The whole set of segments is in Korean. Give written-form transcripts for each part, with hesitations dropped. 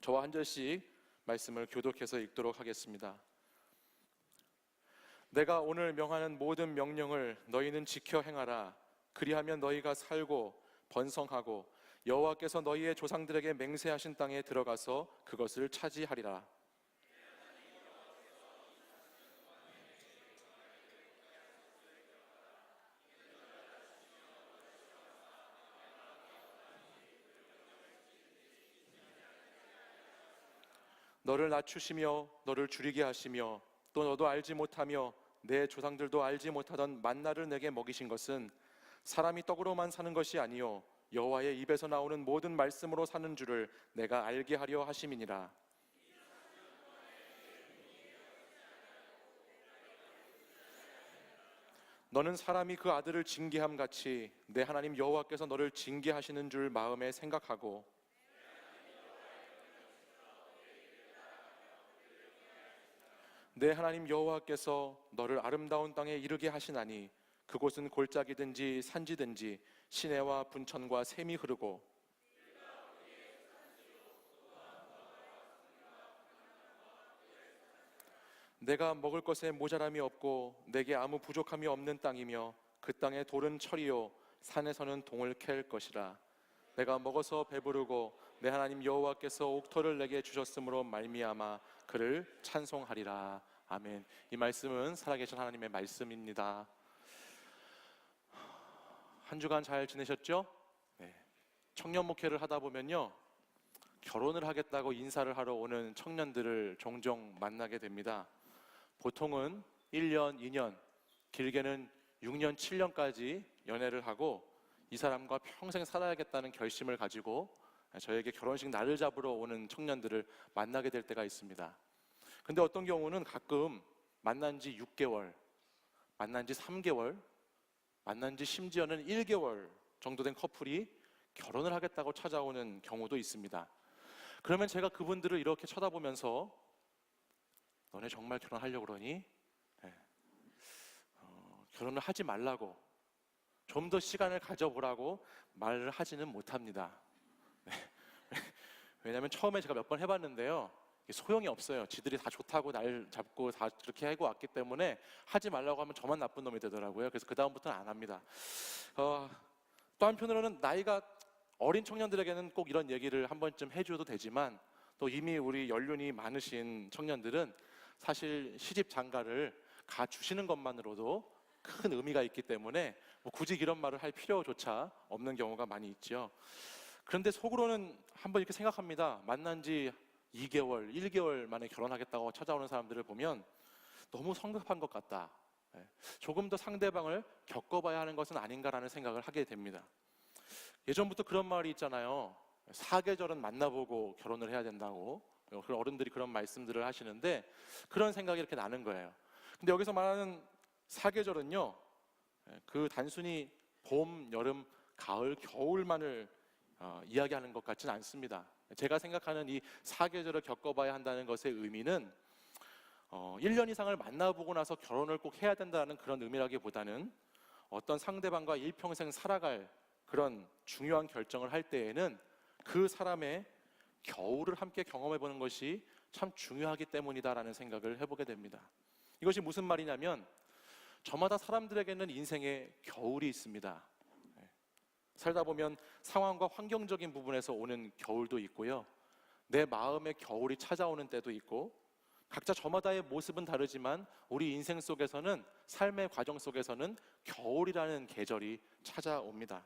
저와 한 절씩 말씀을 교독해서 읽도록 하겠습니다. 내가 오늘 명하는 모든 명령을 너희는 지켜 행하라. 그리하면 너희가 살고 번성하고 여호와께서 너희의 조상들에게 맹세하신 땅에 들어가서 그것을 차지하리라. 너를 낮추시며 너를 줄이게 하시며 또 너도 알지 못하며 내 조상들도 알지 못하던 만나를 내게 먹이신 것은 사람이 떡으로만 사는 것이 아니요 여호와의 입에서 나오는 모든 말씀으로 사는 줄을 내가 알게 하려 하심이니라. 너는 사람이 그 아들을 징계함 같이 내 하나님 여호와께서 너를 징계하시는 줄 마음에 생각하고 내 하나님 여호와께서 너를 아름다운 땅에 이르게 하시나니 그곳은 골짜기든지 산지든지 시내와 분천과 샘이 흐르고 내가 먹을 것에 모자람이 없고 내게 아무 부족함이 없는 땅이며 그 땅의 돌은 철이요 산에서는 동을 캘 것이라. 내가 먹어서 배부르고 내 하나님 여호와께서 옥토를 내게 주셨으므로 말미암아 그를 찬송하리라. 아멘. 이 말씀은 살아계신 하나님의 말씀입니다. 한 주간 잘 지내셨죠? 네. 청년 목회를 하다 보면요, 결혼을 하겠다고 인사를 하러 오는 청년들을 종종 만나게 됩니다. 보통은 1년, 2년, 길게는 6년, 7년까지 연애를 하고 이 사람과 평생 살아야겠다는 결심을 가지고 저에게 결혼식 날을 잡으러 오는 청년들을 만나게 될 때가 있습니다. 근데 어떤 경우는 가끔 만난 지 6개월, 만난 지 3개월, 만난 지 심지어는 1개월 정도 된 커플이 결혼을 하겠다고 찾아오는 경우도 있습니다. 그러면 제가 그분들을 이렇게 쳐다보면서 너네 정말 결혼하려고 그러니? 네. 결혼을 하지 말라고, 좀 더 시간을 가져보라고 말을 하지는 못합니다. 네. 왜냐하면 처음에 제가 몇 번 해봤는데요, 소용이 없어요. 지들이 다 좋다고 날 잡고 다 그렇게 하고 왔기 때문에 하지 말라고 하면 저만 나쁜 놈이 되더라고요. 그래서 그 다음부터는 안 합니다. 또 한편으로는 나이가 어린 청년들에게는 꼭 이런 얘기를 한 번쯤 해줘도 되지만 또 이미 우리 연륜이 많으신 청년들은 사실 시집 장가를 가주시는 것만으로도 큰 의미가 있기 때문에 뭐 굳이 이런 말을 할 필요조차 없는 경우가 많이 있죠. 그런데 속으로는 한번 이렇게 생각합니다. 만난 지 2개월, 1개월 만에 결혼하겠다고 찾아오는 사람들을 보면 너무 성급한 것 같다. 조금 더 상대방을 겪어봐야 하는 것은 아닌가라는 생각을 하게 됩니다. 예전부터 그런 말이 있잖아요. 사계절은 만나보고 결혼을 해야 된다고. 어른들이 그런 말씀들을 하시는데 그런 생각이 이렇게 나는 거예요. 근데 여기서 말하는 사계절은요, 그 단순히 봄, 여름, 가을, 겨울만을 이야기하는 것 같지는 않습니다. 제가 생각하는 이 사계절을 겪어봐야 한다는 것의 의미는 1년 이상을 만나보고 나서 결혼을 꼭 해야 된다는 그런 의미라기보다는 어떤 상대방과 일평생 살아갈 그런 중요한 결정을 할 때에는 그 사람의 겨울을 함께 경험해보는 것이 참 중요하기 때문이다라는 생각을 해보게 됩니다. 이것이 무슨 말이냐면 저마다 사람들에게는 인생에 겨울이 있습니다. 살다 보면 상황과 환경적인 부분에서 오는 겨울도 있고요, 내 마음의 겨울이 찾아오는 때도 있고, 각자 저마다의 모습은 다르지만 우리 인생 속에서는, 삶의 과정 속에서는 겨울이라는 계절이 찾아옵니다.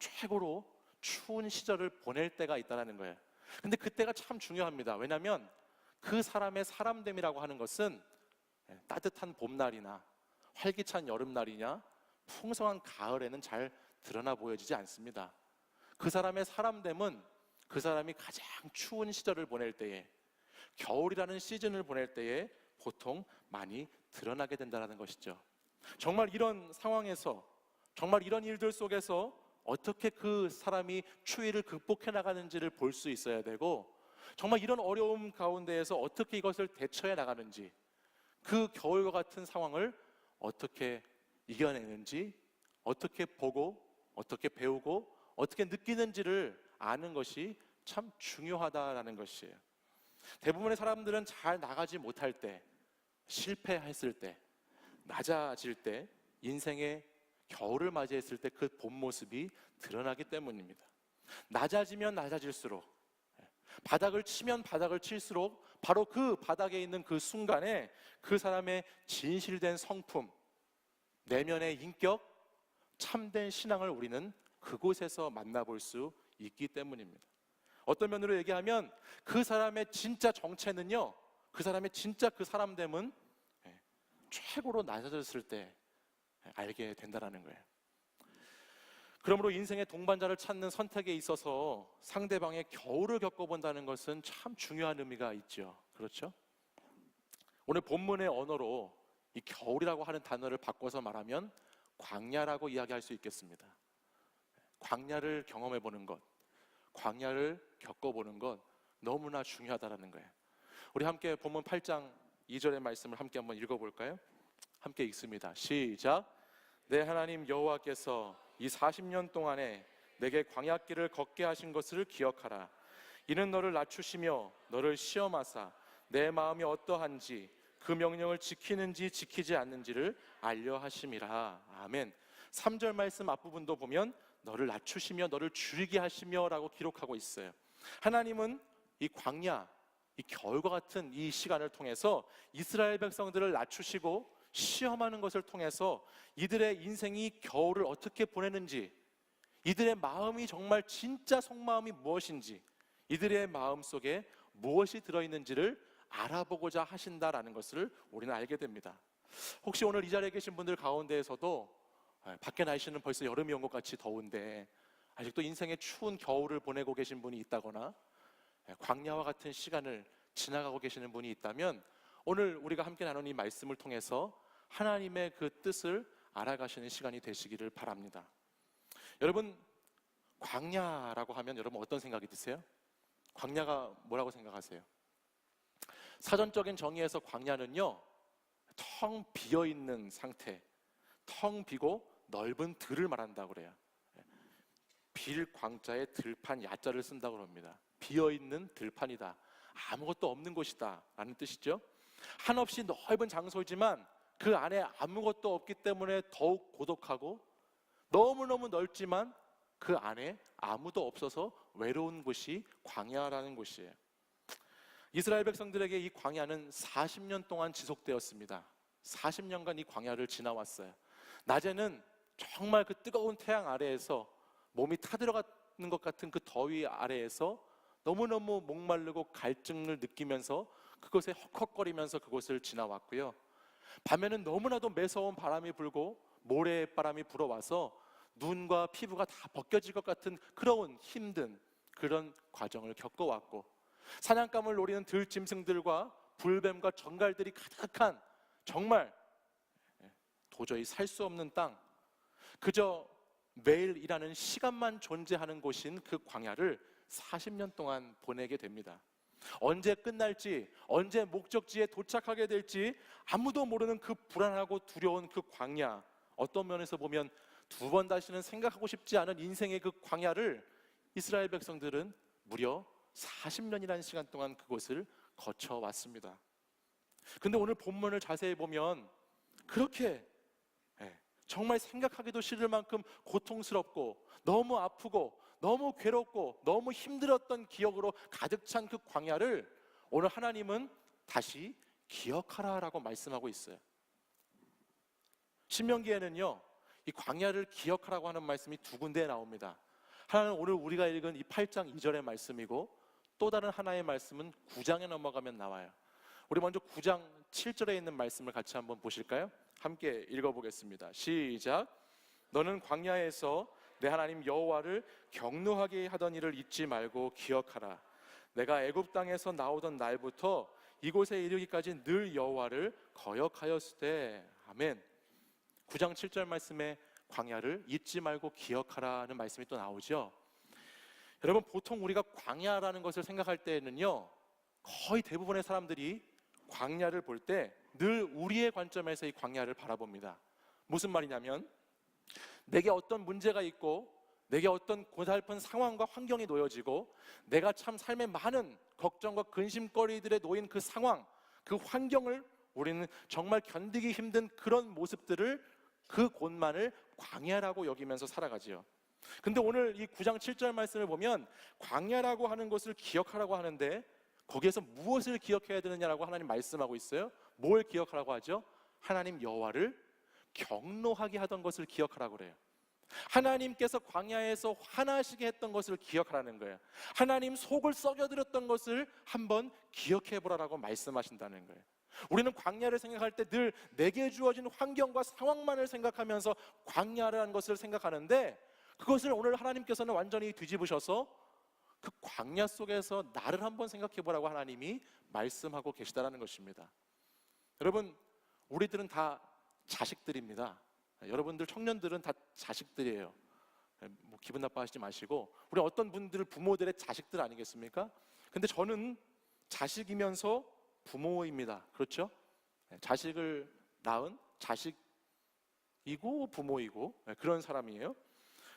최고로 추운 시절을 보낼 때가 있다는 거예요. 근데 그때가 참 중요합니다. 왜냐하면 그 사람의 사람됨이라고 하는 것은 따뜻한 봄날이나 활기찬 여름날이냐 풍성한 가을에는 잘 드러나 보여지지 않습니다. 그 사람의 사람됨은 그 사람이 가장 추운 시절을 보낼 때에, 겨울이라는 시즌을 보낼 때에 보통 많이 드러나게 된다는 것이죠. 정말 이런 상황에서, 정말 이런 일들 속에서 어떻게 그 사람이 추위를 극복해 나가는지를 볼 수 있어야 되고, 정말 이런 어려움 가운데에서 어떻게 이것을 대처해 나가는지, 그 겨울과 같은 상황을 어떻게 이겨내는지, 어떻게 보고 어떻게 배우고 어떻게 느끼는지를 아는 것이 참 중요하다라는 것이에요. 대부분의 사람들은 잘 나가지 못할 때, 실패했을 때, 낮아질 때, 인생의 겨울을 맞이했을 때 그 본 모습이 드러나기 때문입니다. 낮아지면 낮아질수록, 바닥을 치면 바닥을 칠수록 바로 그 바닥에 있는 그 순간에 그 사람의 진실된 성품, 내면의 인격, 참된 신앙을 우리는 그곳에서 만나볼 수 있기 때문입니다. 어떤 면으로 얘기하면 그 사람의 진짜 정체는요, 그 사람의 진짜 그 사람됨은 최고로 낮아졌을 때 알게 된다는 거예요. 그러므로 인생의 동반자를 찾는 선택에 있어서 상대방의 겨울을 겪어본다는 것은 참 중요한 의미가 있죠. 그렇죠? 오늘 본문의 언어로 이 겨울이라고 하는 단어를 바꿔서 말하면 광야라고 이야기할 수 있겠습니다. 광야를 경험해보는 것, 광야를 겪어보는 것 너무나 중요하다는 거예요. 우리 함께 본문 8장 2절의 말씀을 함께 한번 읽어볼까요? 함께 읽습니다. 시작. 내 하나님 여호와께서 이 40년 동안에 내게 광야길을 걷게 하신 것을 기억하라. 이는 너를 낮추시며 너를 시험하사 내 마음이 어떠한지 그 명령을 지키는지 지키지 않는지를 알려 하심이라. 아멘. 3절 말씀 앞부분도 보면 너를 낮추시며 너를 줄이게 하시며 라고 기록하고 있어요. 하나님은 이 광야, 이 겨울과 같은 이 시간을 통해서 이스라엘 백성들을 낮추시고 시험하는 것을 통해서 이들의 인생이 겨울을 어떻게 보내는지, 이들의 마음이 정말 진짜 속마음이 무엇인지, 이들의 마음 속에 무엇이 들어있는지를 알아보고자 하신다라는 것을 우리는 알게 됩니다. 혹시 오늘 이 자리에 계신 분들 가운데에서도 밖에 날씨는 벌써 여름이 온 것 같이 더운데 아직도 인생의 추운 겨울을 보내고 계신 분이 있다거나 광야와 같은 시간을 지나가고 계시는 분이 있다면 오늘 우리가 함께 나눈 이 말씀을 통해서 하나님의 그 뜻을 알아가시는 시간이 되시기를 바랍니다. 여러분, 광야라고 하면 여러분 어떤 생각이 드세요? 광야가 뭐라고 생각하세요? 사전적인 정의에서 광야는요, 텅 비어있는 상태, 텅 비고 넓은 들을 말한다고 그래요. 빌 광자에 들판 야자를 쓴다고 합니다. 비어있는 들판이다, 아무것도 없는 곳이다 라는 뜻이죠. 한없이 넓은 장소이지만 그 안에 아무것도 없기 때문에 더욱 고독하고, 너무너무 넓지만 그 안에 아무도 없어서 외로운 곳이 광야라는 곳이에요. 이스라엘 백성들에게 이 광야는 40년 동안 지속되었습니다. 40년간 이 광야를 지나왔어요. 낮에는 정말 그 뜨거운 태양 아래에서 몸이 타들어가는 것 같은 그 더위 아래에서 너무너무 목마르고 갈증을 느끼면서 그곳에 헉헉거리면서 그곳을 지나왔고요. 밤에는 너무나도 매서운 바람이 불고 모래바람이 불어와서 눈과 피부가 다 벗겨질 것 같은 그런 힘든 그런 과정을 겪어왔고, 사냥감을 노리는 들짐승들과 불뱀과 정갈들이 가득한 정말 도저히 살 수 없는 땅, 그저 매일 일하는 시간만 존재하는 곳인 그 광야를 40년 동안 보내게 됩니다. 언제 끝날지, 언제 목적지에 도착하게 될지 아무도 모르는 그 불안하고 두려운 그 광야, 어떤 면에서 보면 두 번 다시는 생각하고 싶지 않은 인생의 그 광야를 이스라엘 백성들은 무려 40년이라는 시간 동안 그곳을 거쳐왔습니다. 근데 오늘 본문을 자세히 보면 그렇게 정말 생각하기도 싫을 만큼 고통스럽고 너무 아프고 너무 괴롭고 너무 힘들었던 기억으로 가득 찬 그 광야를 오늘 하나님은 다시 기억하라라고 말씀하고 있어요. 신명기에는요, 이 광야를 기억하라고 하는 말씀이 두 군데에 나옵니다. 하나는 오늘 우리가 읽은 이 8장 2절의 말씀이고, 또 다른 하나의 말씀은 9장에 넘어가면 나와요. 우리 먼저 9장 7절에 있는 말씀을 같이 한번 보실까요? 함께 읽어보겠습니다. 시작. 너는 광야에서 내 하나님 여호와를 경노하게 하던 일을 잊지 말고 기억하라. 내가 애굽 땅에서 나오던 날부터 이곳에 이르기까지 늘 여호와를 거역하였으되. 아멘. 9장 7절 말씀에 광야를 잊지 말고 기억하라는 말씀이 또 나오죠. 여러분, 보통 우리가 광야라는 것을 생각할 때는요, 거의 대부분의 사람들이 광야를 볼 때 늘 우리의 관점에서 이 광야를 바라봅니다. 무슨 말이냐면, 내게 어떤 문제가 있고 내게 어떤 고달픈 상황과 환경이 놓여지고 내가 참 삶에 많은 걱정과 근심거리들에 놓인 그 상황, 그 환경을 우리는 정말 견디기 힘든 그런 모습들을, 그 곳만을 광야라고 여기면서 살아가지요. 근데 오늘 이 9장 7절 말씀을 보면 광야라고 하는 것을 기억하라고 하는데 거기에서 무엇을 기억해야 되느냐라고 하나님 말씀하고 있어요. 뭘 기억하라고 하죠? 하나님 여호와를 경노하게 하던 것을 기억하라고 그래요. 하나님께서 광야에서 화나시게 했던 것을 기억하라는 거예요. 하나님 속을 썩여드렸던 것을 한번 기억해 보라라고 말씀하신다는 거예요. 우리는 광야를 생각할 때 늘 내게 주어진 환경과 상황만을 생각하면서 광야라는 것을 생각하는데, 그것을 오늘 하나님께서는 완전히 뒤집으셔서 그 광야 속에서 나를 한번 생각해 보라고 하나님이 말씀하고 계시다라는 것입니다. 여러분, 우리들은 다 자식들입니다. 여러분들 청년들은 다 자식들이에요. 뭐 기분 나빠하시지 마시고, 우리 어떤 분들은 부모들의 자식들 아니겠습니까? 근데 저는 자식이면서 부모입니다. 그렇죠? 자식을 낳은 자식이고 부모이고 그런 사람이에요.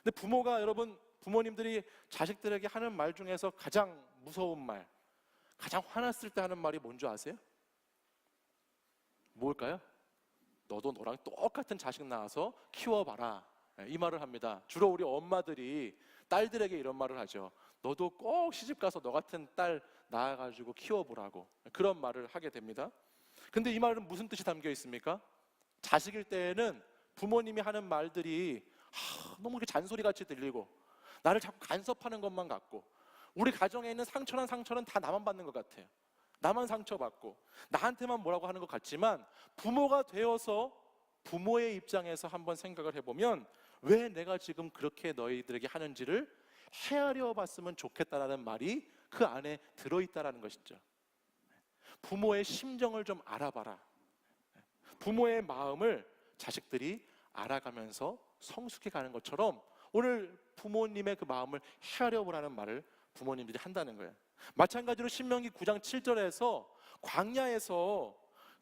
근데 부모가, 여러분, 부모님들이 자식들에게 하는 말 중에서 가장 무서운 말, 가장 화났을 때 하는 말이 뭔지 아세요? 뭘까요? 너도 너랑 똑같은 자식 낳아서 키워봐라, 이 말을 합니다. 주로 우리 엄마들이 딸들에게 이런 말을 하죠. 너도 꼭 시집가서 너 같은 딸 낳아가지고 키워보라고, 그런 말을 하게 됩니다. 근데 이 말은 무슨 뜻이 담겨 있습니까? 자식일 때에는 부모님이 하는 말들이 너무 이렇게 잔소리같이 들리고 나를 자꾸 간섭하는 것만 같고, 우리 가정에 있는 상처는 다 나만 받는 것 같아요. 나만 상처받고 나한테만 뭐라고 하는 것 같지만, 부모가 되어서 부모의 입장에서 한번 생각을 해보면 왜 내가 지금 그렇게 너희들에게 하는지를 헤아려 봤으면 좋겠다라는 말이 그 안에 들어있다라는 것이죠. 부모의 심정을 좀 알아봐라. 부모의 마음을 자식들이 알아가면서 성숙해 가는 것처럼 오늘 부모님의 그 마음을 헤아려 보라는 말을 부모님들이 한다는 거예요. 마찬가지로 신명기 9장 7절에서 광야에서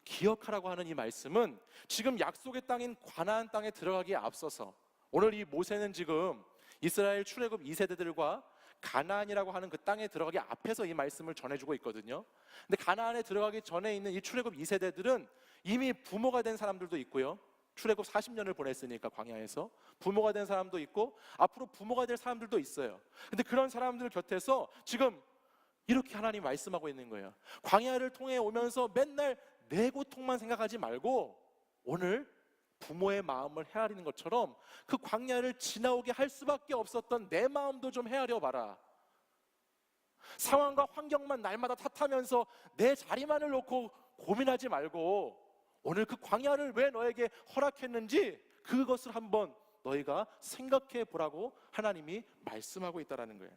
기억하라고 하는 이 말씀은 지금 약속의 땅인 가나안 땅에 들어가기에 앞서서, 오늘 이 모세는 지금 이스라엘 출애굽 2세대들과 가나안이라고 하는 그 땅에 들어가기 앞에서 이 말씀을 전해주고 있거든요. 근데 가나안에 들어가기 전에 있는 이 출애굽 2세대들은 이미 부모가 된 사람들도 있고요, 출애굽 40년을 보냈으니까 광야에서 부모가 된 사람도 있고 앞으로 부모가 될 사람들도 있어요. 근데 그런 사람들 곁에서 지금 이렇게 하나님 말씀하고 있는 거예요. 광야를 통해 오면서 맨날 내 고통만 생각하지 말고 오늘 부모의 마음을 헤아리는 것처럼 그 광야를 지나오게 할 수밖에 없었던 내 마음도 좀 헤아려 봐라. 상황과 환경만 날마다 탓하면서 내 자리만을 놓고 고민하지 말고 오늘 그 광야를 왜 너에게 허락했는지 그것을 한번 너희가 생각해 보라고 하나님이 말씀하고 있다는 거예요.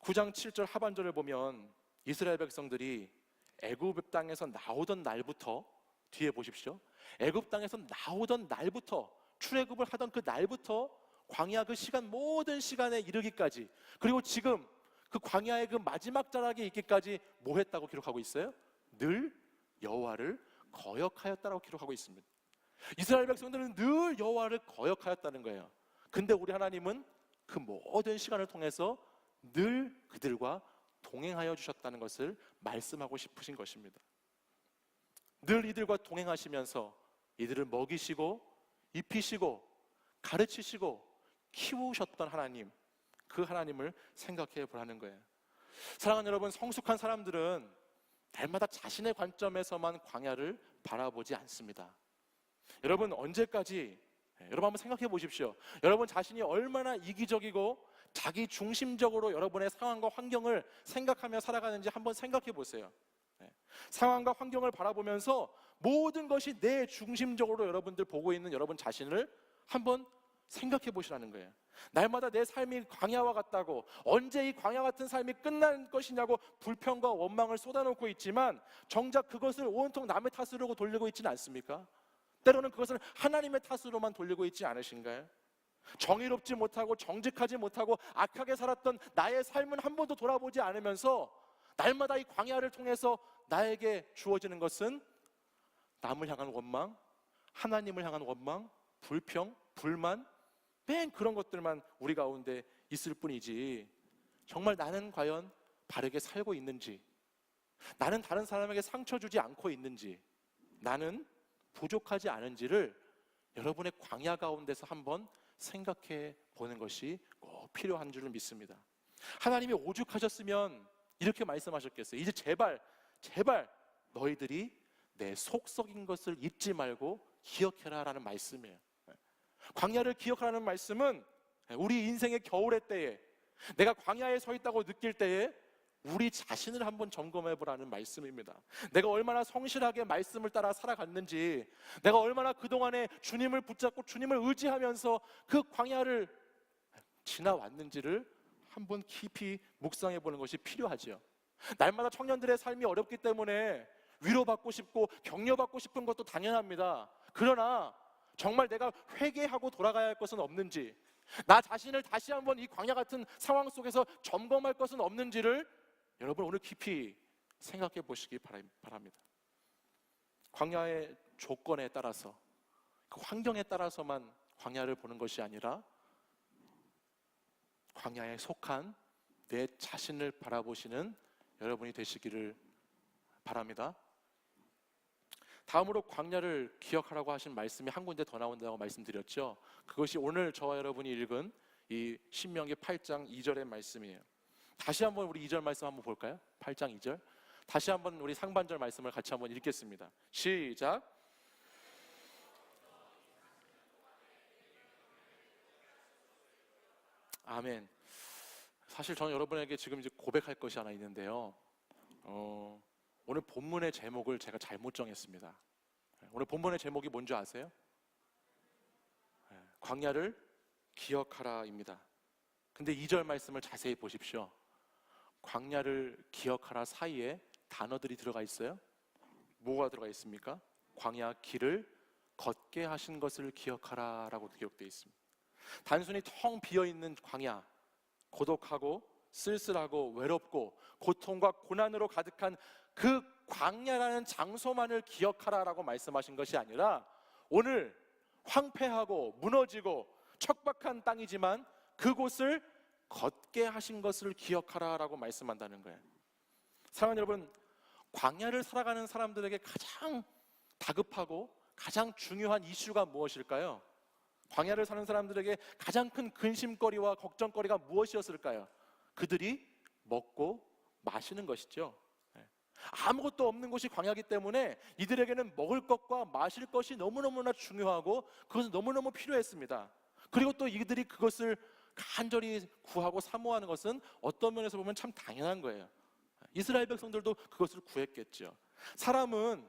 9장 7절 하반절을 보면 이스라엘 백성들이 애굽 땅에서 나오던 날부터, 뒤에 보십시오, 애굽 땅에서 나오던 날부터, 출애굽을 하던 그 날부터 광야 그 시간, 모든 시간에 이르기까지, 그리고 지금 그 광야의 그 마지막 자락에 있기까지 뭐 했다고 기록하고 있어요? 늘 여호와를 거역하였다라고 기록하고 있습니다. 이스라엘 백성들은 늘 여호와를 거역하였다는 거예요. 근데 우리 하나님은 그 모든 시간을 통해서 늘 그들과 동행하여 주셨다는 것을 말씀하고 싶으신 것입니다. 늘 이들과 동행하시면서 이들을 먹이시고 입히시고 가르치시고 키우셨던 하나님, 그 하나님을 생각해 보라는 거예요. 사랑하는 여러분, 성숙한 사람들은 날마다 자신의 관점에서만 광야를 바라보지 않습니다. 여러분, 언제까지, 여러분 한번 생각해 보십시오. 여러분 자신이 얼마나 이기적이고 자기 중심적으로 여러분의 상황과 환경을 생각하며 살아가는지 한번 생각해 보세요. 상황과 환경을 바라보면서 모든 것이 내 중심적으로 여러분들 보고 있는 여러분 자신을 한번 생각해 보시라는 거예요. 날마다 내 삶이 광야와 같다고, 언제 이 광야 같은 삶이 끝날 것이냐고 불평과 원망을 쏟아놓고 있지만 정작 그것을 온통 남의 탓으로 돌리고 있지는 않습니까? 때로는 그것을 하나님의 탓으로만 돌리고 있지 않으신가요? 정의롭지 못하고 정직하지 못하고 악하게 살았던 나의 삶은 한 번도 돌아보지 않으면서 날마다 이 광야를 통해서 나에게 주어지는 것은 남을 향한 원망, 하나님을 향한 원망, 불평, 불만, 맨 그런 것들만 우리 가운데 있을 뿐이지, 정말 나는 과연 바르게 살고 있는지, 나는 다른 사람에게 상처 주지 않고 있는지, 나는 부족하지 않은지를 여러분의 광야 가운데서 한번 생각해 보는 것이 꼭 필요한 줄을 믿습니다. 하나님이 오죽하셨으면 이렇게 말씀하셨겠어요. 이제 제발 너희들이 내 속썩인 것을 잊지 말고 기억해라 라는 말씀이에요. 광야를 기억하라는 말씀은 우리 인생의 겨울의 때에, 내가 광야에 서 있다고 느낄 때에 우리 자신을 한번 점검해 보라는 말씀입니다. 내가 얼마나 성실하게 말씀을 따라 살아갔는지, 내가 얼마나 그동안에 주님을 붙잡고 주님을 의지하면서 그 광야를 지나왔는지를 한번 깊이 묵상해 보는 것이 필요하죠. 날마다 청년들의 삶이 어렵기 때문에 위로받고 싶고 격려받고 싶은 것도 당연합니다. 그러나 정말 내가 회개하고 돌아가야 할 것은 없는지, 나 자신을 다시 한번 이 광야 같은 상황 속에서 점검할 것은 없는지를 여러분 오늘 깊이 생각해 보시기 바랍니다. 광야의 조건에 따라서, 그 환경에 따라서만 광야를 보는 것이 아니라 광야에 속한 내 자신을 바라보시는 여러분이 되시기를 바랍니다. 다음으로 광야를 기억하라고 하신 말씀이 한 군데 더 나온다고 말씀드렸죠. 그것이 오늘 저와 여러분이 읽은 이 신명기 8장 2절의 말씀이에요. 다시 한번 우리 2절 말씀 한번 볼까요? 8장 2절. 다시 한번 우리 상반절 말씀을 같이 한번 읽겠습니다. 시작. 아멘. 사실 저는 여러분에게 지금 이제 고백할 것이 하나 있는데요. 오늘 본문의 제목을 제가 잘못 정했습니다. 오늘 본문의 제목이 뭔지 아세요? 광야를 기억하라입니다. 근데 2절 말씀을 자세히 보십시오. 광야를 기억하라 사이에 단어들이 들어가 있어요. 뭐가 들어가 있습니까? 광야 길을 걷게 하신 것을 기억하라 라고 기록되어 있습니다. 단순히 텅 비어있는 광야, 고독하고 쓸쓸하고 외롭고 고통과 고난으로 가득한 그 광야라는 장소만을 기억하라라고 말씀하신 것이 아니라, 오늘 황폐하고 무너지고 척박한 땅이지만 그곳을 걷게 하신 것을 기억하라라고 말씀한다는 거예요. 사랑하는 여러분, 광야를 살아가는 사람들에게 가장 다급하고 가장 중요한 이슈가 무엇일까요? 광야를 사는 사람들에게 가장 큰 근심거리와 걱정거리가 무엇이었을까요? 그들이 먹고 마시는 것이죠. 아무것도 없는 곳이 광야이기 때문에 이들에게는 먹을 것과 마실 것이 너무너무나 중요하고 그것은 너무너무 필요했습니다. 그리고 또 이들이 그것을 간절히 구하고 사모하는 것은 어떤 면에서 보면 참 당연한 거예요. 이스라엘 백성들도 그것을 구했겠죠. 사람은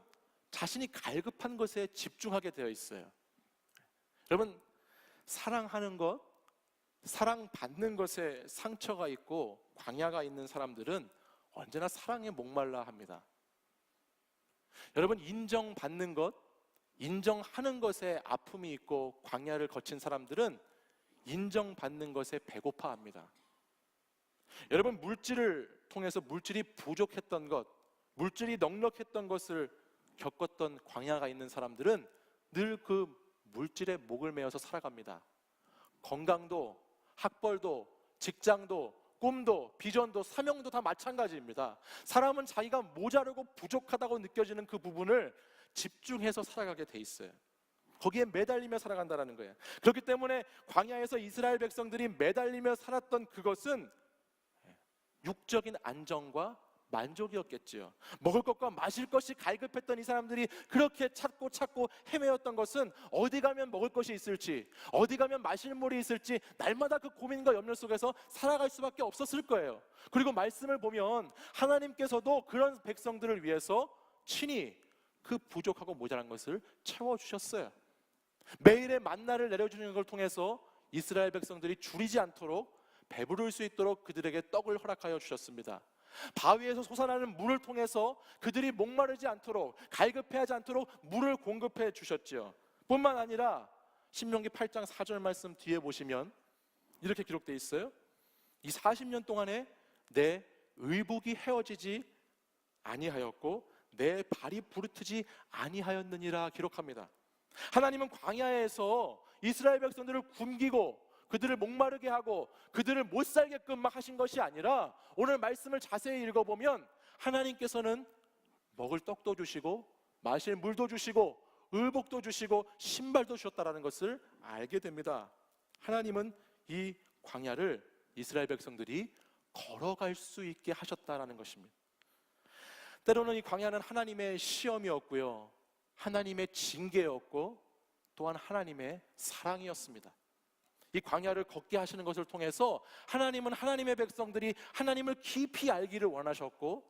자신이 갈급한 것에 집중하게 되어 있어요. 여러분, 사랑하는 것, 사랑받는 것에 상처가 있고 광야가 있는 사람들은 언제나 사랑에 목말라 합니다. 여러분, 인정받는 것, 인정하는 것에 아픔이 있고 광야를 거친 사람들은 인정받는 것에 배고파합니다. 여러분, 물질을 통해서 물질이 부족했던 것, 물질이 넉넉했던 것을 겪었던 광야가 있는 사람들은 늘 그 물질에 목을 메어서 살아갑니다. 건강도, 학벌도, 직장도, 꿈도, 비전도, 사명도 다 마찬가지입니다. 사람은 자기가 모자르고 부족하다고 느껴지는 그 부분을 집중해서 살아가게 돼 있어요. 거기에 매달리며 살아간다는 거예요. 그렇기 때문에 광야에서 이스라엘 백성들이 매달리며 살았던 그것은 육적인 안정과 만족이었겠지요. 먹을 것과 마실 것이 갈급했던 이 사람들이 그렇게 찾고 헤매었던 것은 어디 가면 먹을 것이 있을지, 어디 가면 마실 물이 있을지 날마다 그 고민과 염려 속에서 살아갈 수밖에 없었을 거예요. 그리고 말씀을 보면 하나님께서도 그런 백성들을 위해서 친히 그 부족하고 모자란 것을 채워주셨어요. 매일의 만나를 내려주는 걸 통해서 이스라엘 백성들이 줄이지 않도록 배부를 수 있도록 그들에게 떡을 허락하여 주셨습니다. 바위에서 솟아나는 물을 통해서 그들이 목마르지 않도록, 갈급해하지 않도록 물을 공급해 주셨죠. 뿐만 아니라 신명기 8장 4절 말씀 뒤에 보시면 이렇게 기록되어 있어요. 이 40년 동안에 내 의복이 헤어지지 아니하였고 내 발이 부르트지 아니하였느니라 기록합니다. 하나님은 광야에서 이스라엘 백성들을 굶기고 그들을 목마르게 하고 그들을 못 살게끔 막 하신 것이 아니라, 오늘 말씀을 자세히 읽어보면 하나님께서는 먹을 떡도 주시고 마실 물도 주시고 의복도 주시고 신발도 주셨다라는 것을 알게 됩니다. 하나님은 이 광야를 이스라엘 백성들이 걸어갈 수 있게 하셨다라는 것입니다. 때로는 이 광야는 하나님의 시험이었고요, 하나님의 징계였고, 또한 하나님의 사랑이었습니다. 이 광야를 걷게 하시는 것을 통해서 하나님은 하나님의 백성들이 하나님을 깊이 알기를 원하셨고,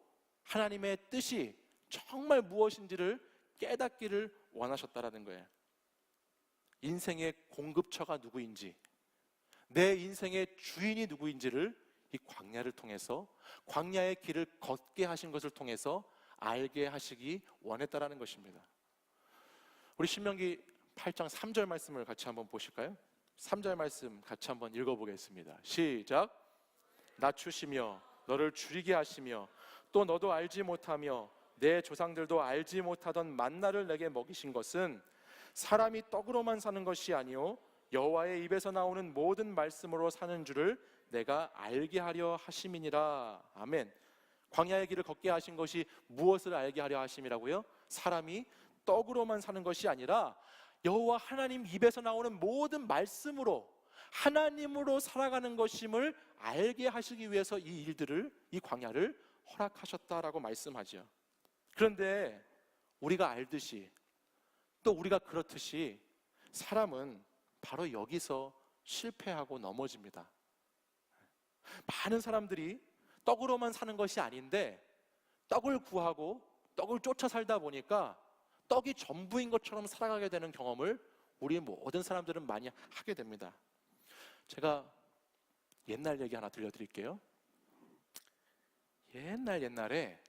하나님의 뜻이 정말 무엇인지를 깨닫기를 원하셨다라는 거예요. 인생의 공급처가 누구인지, 내 인생의 주인이 누구인지를 이 광야를 통해서, 광야의 길을 걷게 하신 것을 통해서 알게 하시기 원했다라는 것입니다. 우리 신명기 8장 3절 말씀을 같이 한번 보실까요? 3절 말씀 같이 한번 읽어보겠습니다. 시작. 낮추시며 너를 줄이게 하시며 또 너도 알지 못하며 내 조상들도 알지 못하던 만나를 내게 먹이신 것은 사람이 떡으로만 사는 것이 아니요 여호와의 입에서 나오는 모든 말씀으로 사는 줄을 내가 알게 하려 하심이니라. 아멘. 광야의 길을 걷게 하신 것이 무엇을 알게 하려 하심이라고요? 사람이 떡으로만 사는 것이 아니라 여호와 하나님 입에서 나오는 모든 말씀으로, 하나님으로 살아가는 것임을 알게 하시기 위해서 이 일들을, 이 광야를 허락하셨다라고 말씀하죠. 그런데 우리가 알듯이, 또 우리가 그렇듯이 사람은 바로 여기서 실패하고 넘어집니다. 많은 사람들이 떡으로만 사는 것이 아닌데 떡을 구하고 떡을 쫓아 살다 보니까 떡이 전부인 것처럼 살아가게 되는 경험을 우리 모든 사람들은 많이 하게 됩니다. 제가 옛날 얘기 하나 들려드릴게요. 옛날에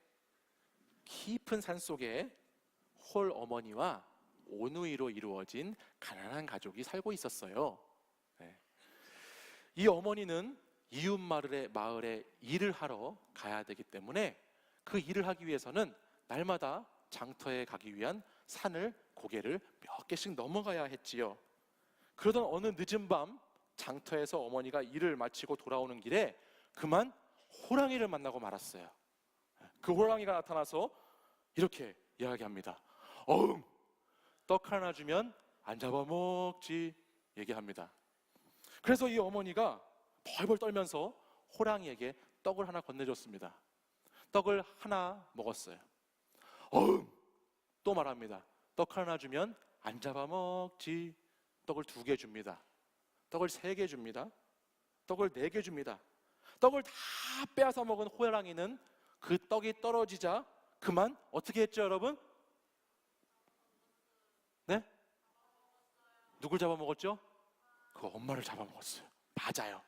깊은 산속에 홀 어머니와 오누이로 이루어진 가난한 가족이 살고 있었어요. 이 어머니는 이웃 마을에 일을 하러 가야 되기 때문에 그 일을 하기 위해서는 날마다 장터에 가기 위한 산을, 고개를 몇 개씩 넘어가야 했지요. 그러던 어느 늦은 밤 장터에서 어머니가 일을 마치고 돌아오는 길에 그만 호랑이를 만나고 말았어요. 그 호랑이가 나타나서 이렇게 이야기합니다. 어흥! 떡 하나 주면 안 잡아먹지, 얘기합니다. 그래서 이 어머니가 벌벌 떨면서 호랑이에게 떡을 하나 건네줬습니다. 떡을 하나 먹었어요. 어흥! 또 말합니다. 떡 하나 주면 안 잡아먹지. 떡을 2개 줍니다. 떡을 3개 줍니다. 떡을 4개 줍니다. 떡을 다 빼앗아 먹은 호랑이는 그 떡이 떨어지자 그만 어떻게 했죠, 여러분? 네? 누굴 잡아먹었죠? 그 엄마를 잡아먹었어요. 맞아요.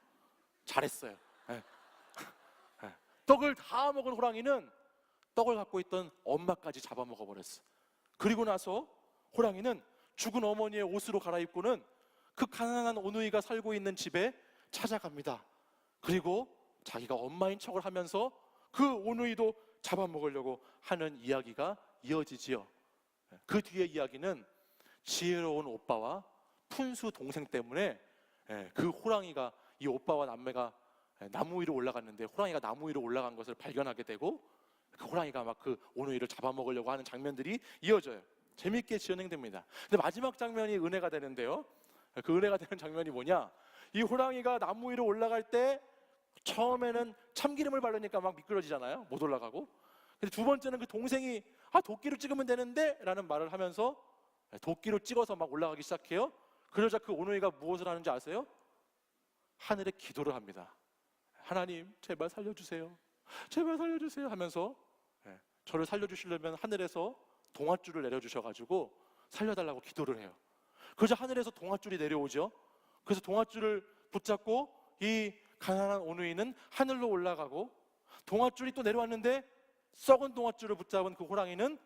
잘했어요. 네. 네. 떡을 다 먹은 호랑이는 떡을 갖고 있던 엄마까지 잡아먹어 버렸어. 그리고 나서 호랑이는 죽은 어머니의 옷으로 갈아입고는 그 가난한 오누이가 살고 있는 집에 찾아갑니다. 그리고 자기가 엄마인 척을 하면서 그 오누이도 잡아먹으려고 하는 이야기가 이어지지요. 그 뒤의 이야기는 지혜로운 오빠와 푼수 동생 때문에 그 호랑이가, 이 오빠와 남매가 나무 위로 올라갔는데 호랑이가 나무 위로 올라간 것을 발견하게 되고 그 호랑이가 막 그 오누이를 잡아먹으려고 하는 장면들이 이어져요. 재밌게 진행됩니다. 근데 마지막 장면이 은혜가 되는데요. 그 은혜가 되는 장면이 뭐냐? 이 호랑이가 나무 위로 올라갈 때 처음에는 참기름을 바르니까 막 미끄러지잖아요. 못 올라가고. 근데 2번째는 그 동생이 도끼로 찍으면 되는데 라는 말을 하면서 도끼로 찍어서 막 올라가기 시작해요. 그러자 그 오누이가 무엇을 하는지 아세요? 하늘에 기도를 합니다. 하나님 제발 살려주세요. 제발 살려주세요 하면서 저를 살려주시려면 하늘에서 동아줄을 내려주셔가지고 살려달라고 기도를 해요. 그러자 하늘에서 동아줄이 내려오죠. 그래서 동아줄을 붙잡고 이 가난한 오누이는 하늘로 올라가고, 동아줄이 또 내려왔는데 썩은 동아줄을 붙잡은 그 호랑이는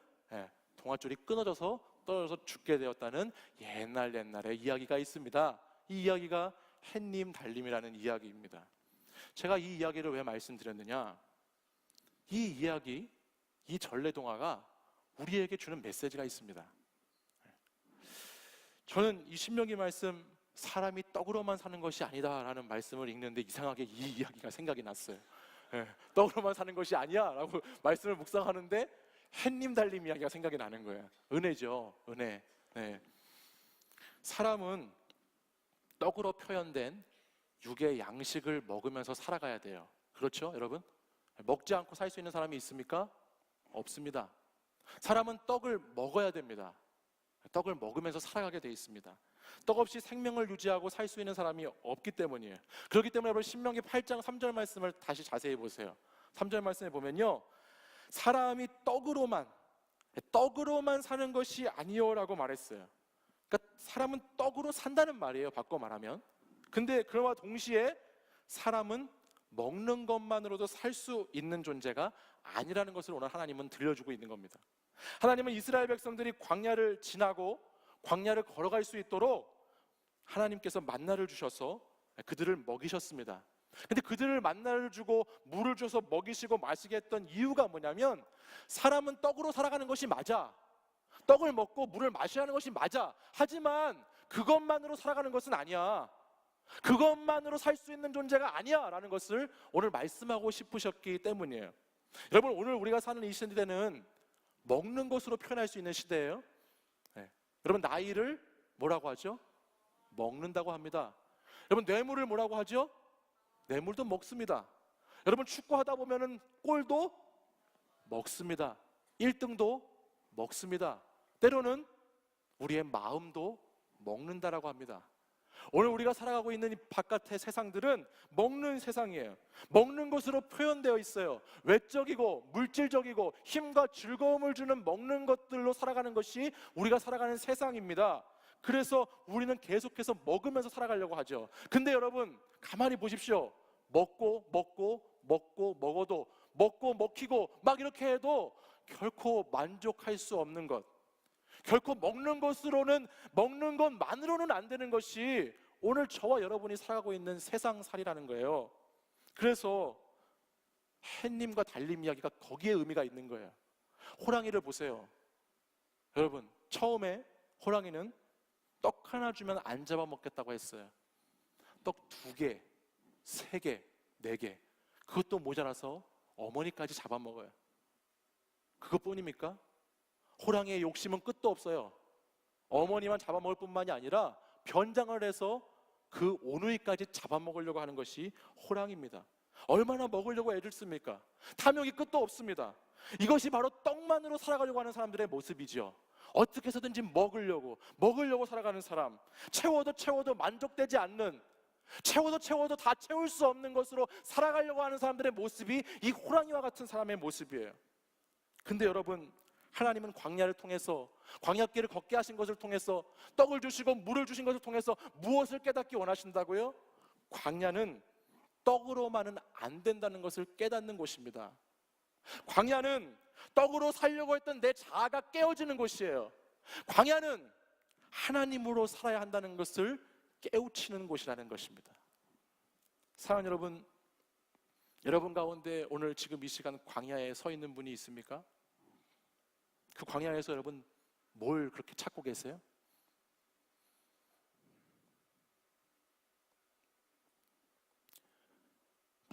동아줄이 끊어져서 떨어져서 죽게 되었다는 옛날의 이야기가 있습니다. 이 이야기가 햇님 달님이라는 이야기입니다. 제가 이 이야기를 왜 말씀드렸느냐? 이 이야기, 이 전래동화가 우리에게 주는 메시지가 있습니다. 저는 이 신명기 말씀 사람이 떡으로만 사는 것이 아니다라는 말씀을 읽는데 이상하게 이 이야기가 생각이 났어요. 예, 떡으로만 사는 것이 아니야 라고 말씀을 묵상하는데 햇님 달림 이야기가 생각이 나는 거예요. 은혜죠, 은혜. 네. 사람은 떡으로 표현된 육의 양식을 먹으면서 살아가야 돼요. 그렇죠, 여러분? 먹지 않고 살 수 있는 사람이 있습니까? 없습니다. 사람은 떡을 먹어야 됩니다. 떡을 먹으면서 살아가게 돼 있습니다. 떡 없이 생명을 유지하고 살 수 있는 사람이 없기 때문이에요. 그렇기 때문에 여러분 신명기 8장 3절 말씀을 다시 자세히 보세요. 3절 말씀에 보면요, 사람이 떡으로만 사는 것이 아니요라고 말했어요. 그러니까 사람은 떡으로 산다는 말이에요, 바꿔 말하면. 근데 그와 동시에 사람은 먹는 것만으로도 살 수 있는 존재가 아니라는 것을 오늘 하나님은 들려주고 있는 겁니다. 하나님은 이스라엘 백성들이 광야를 지나고 광야를 걸어갈 수 있도록 하나님께서 만나를 주셔서 그들을 먹이셨습니다. 근데 그들을 만나를 주고 물을 줘서 먹이시고 마시게 했던 이유가 뭐냐면, 사람은 떡으로 살아가는 것이 맞아, 떡을 먹고 물을 마셔야 하는 것이 맞아. 하지만 그것만으로 살아가는 것은 아니야, 그것만으로 살 수 있는 존재가 아니야 라는 것을 오늘 말씀하고 싶으셨기 때문이에요. 여러분, 오늘 우리가 사는 이 시대는 먹는 것으로 표현할 수 있는 시대예요. 네. 여러분, 나이를 뭐라고 하죠? 먹는다고 합니다. 여러분, 뇌물을 뭐라고 하죠? 뇌물도 먹습니다. 여러분, 축구하다 보면은 골도 먹습니다. 1등도 먹습니다. 때로는 우리의 마음도 먹는다라고 합니다. 오늘 우리가 살아가고 있는 이 바깥의 세상들은 먹는 세상이에요. 먹는 것으로 표현되어 있어요. 외적이고 물질적이고 힘과 즐거움을 주는 먹는 것들로 살아가는 것이 우리가 살아가는 세상입니다. 그래서 우리는 계속해서 먹으면서 살아가려고 하죠. 근데 여러분, 가만히 보십시오. 먹고 먹어도, 먹고 먹히고 막 이렇게 해도 결코 만족할 수 없는 것, 결코 먹는 것만으로는 안 되는 것이 오늘 저와 여러분이 살아가고 있는 세상살이라는 거예요. 그래서 햇님과 달림 이야기가 거기에 의미가 있는 거예요. 호랑이를 보세요. 여러분, 처음에 호랑이는 떡 하나 주면 안 잡아먹겠다고 했어요. 떡 2개, 3개, 4개, 그것도 모자라서 어머니까지 잡아먹어요. 그것뿐입니까? 호랑이의 욕심은 끝도 없어요. 어머니만 잡아먹을 뿐만이 아니라 변장을 해서 그 오누이까지 잡아먹으려고 하는 것이 호랑이입니다. 얼마나 먹으려고 애를 씁니까? 탐욕이 끝도 없습니다. 이것이 바로 떡만으로 살아가려고 하는 사람들의 모습이죠. 어떻게 해서든지 먹으려고 살아가는 사람, 채워도 만족되지 않는, 채워도 다 채울 수 없는 것으로 살아가려고 하는 사람들의 모습이 이 호랑이와 같은 사람의 모습이에요. 근데 여러분, 하나님은 광야를 통해서, 광야길을 걷게 하신 것을 통해서, 떡을 주시고 물을 주신 것을 통해서 무엇을 깨닫기 원하신다고요? 광야는 떡으로만은 안 된다는 것을 깨닫는 곳입니다. 광야는 떡으로 살려고 했던 내 자아가 깨어지는 곳이에요. 광야는 하나님으로 살아야 한다는 것을 깨우치는 곳이라는 것입니다. 사랑하는 여러분, 여러분 가운데 오늘 지금 이 시간 광야에 서 있는 분이 있습니까? 그 광야에서 여러분 뭘 그렇게 찾고 계세요?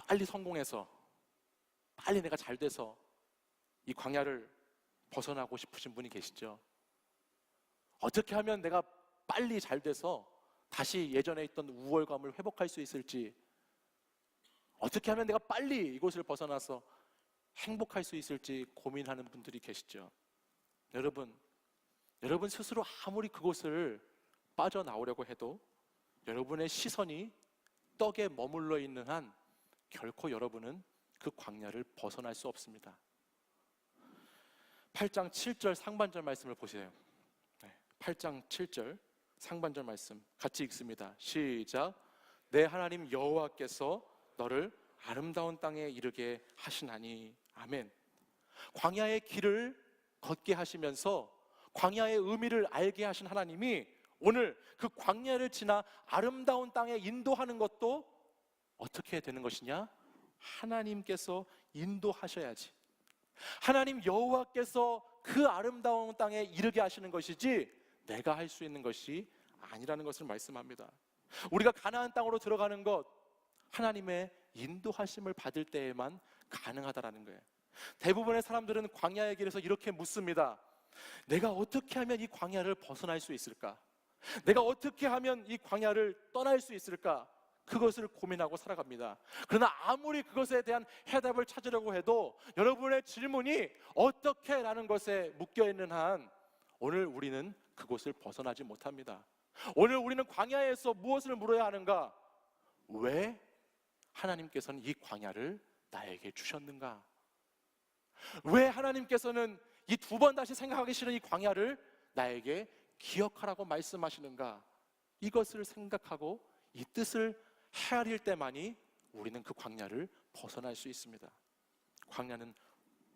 빨리 성공해서, 빨리 내가 잘 돼서 이 광야를 벗어나고 싶으신 분이 계시죠? 어떻게 하면 내가 빨리 잘 돼서 다시 예전에 있던 우월감을 회복할 수 있을지, 어떻게 하면 내가 빨리 이곳을 벗어나서 행복할 수 있을지 고민하는 분들이 계시죠? 여러분 스스로 아무리 그곳을 빠져나오려고 해도 여러분의 시선이 떡에 머물러 있는 한 결코 여러분은 그 광야를 벗어날 수 없습니다. 8장 7절 상반절 말씀을 보세요. 8장 7절 상반절 말씀 같이 읽습니다. 시작. 내 하나님 여호와께서 너를 아름다운 땅에 이르게 하시나니. 아멘. 광야의 길을 걷게 하시면서 광야의 의미를 알게 하신 하나님이 오늘 그 광야를 지나 아름다운 땅에 인도하는 것도 어떻게 되는 것이냐? 하나님께서 인도하셔야지. 하나님 여호와께서 그 아름다운 땅에 이르게 하시는 것이지 내가 할 수 있는 것이 아니라는 것을 말씀합니다. 우리가 가나안 땅으로 들어가는 것, 하나님의 인도하심을 받을 때에만 가능하다라는 거예요. 대부분의 사람들은 광야의 길에서 이렇게 묻습니다. 내가 어떻게 하면 이 광야를 벗어날 수 있을까? 내가 어떻게 하면 이 광야를 떠날 수 있을까? 그것을 고민하고 살아갑니다. 그러나 아무리 그것에 대한 해답을 찾으려고 해도 여러분의 질문이 어떻게 라는 것에 묶여있는 한 오늘 우리는 그곳을 벗어나지 못합니다. 오늘 우리는 광야에서 무엇을 물어야 하는가? 왜 하나님께서는 이 광야를 나에게 주셨는가? 왜 하나님께서는 이 두 번 다시 생각하기 싫은 이 광야를 나에게 기억하라고 말씀하시는가? 이것을 생각하고 이 뜻을 헤아릴 때만이 우리는 그 광야를 벗어날 수 있습니다. 광야는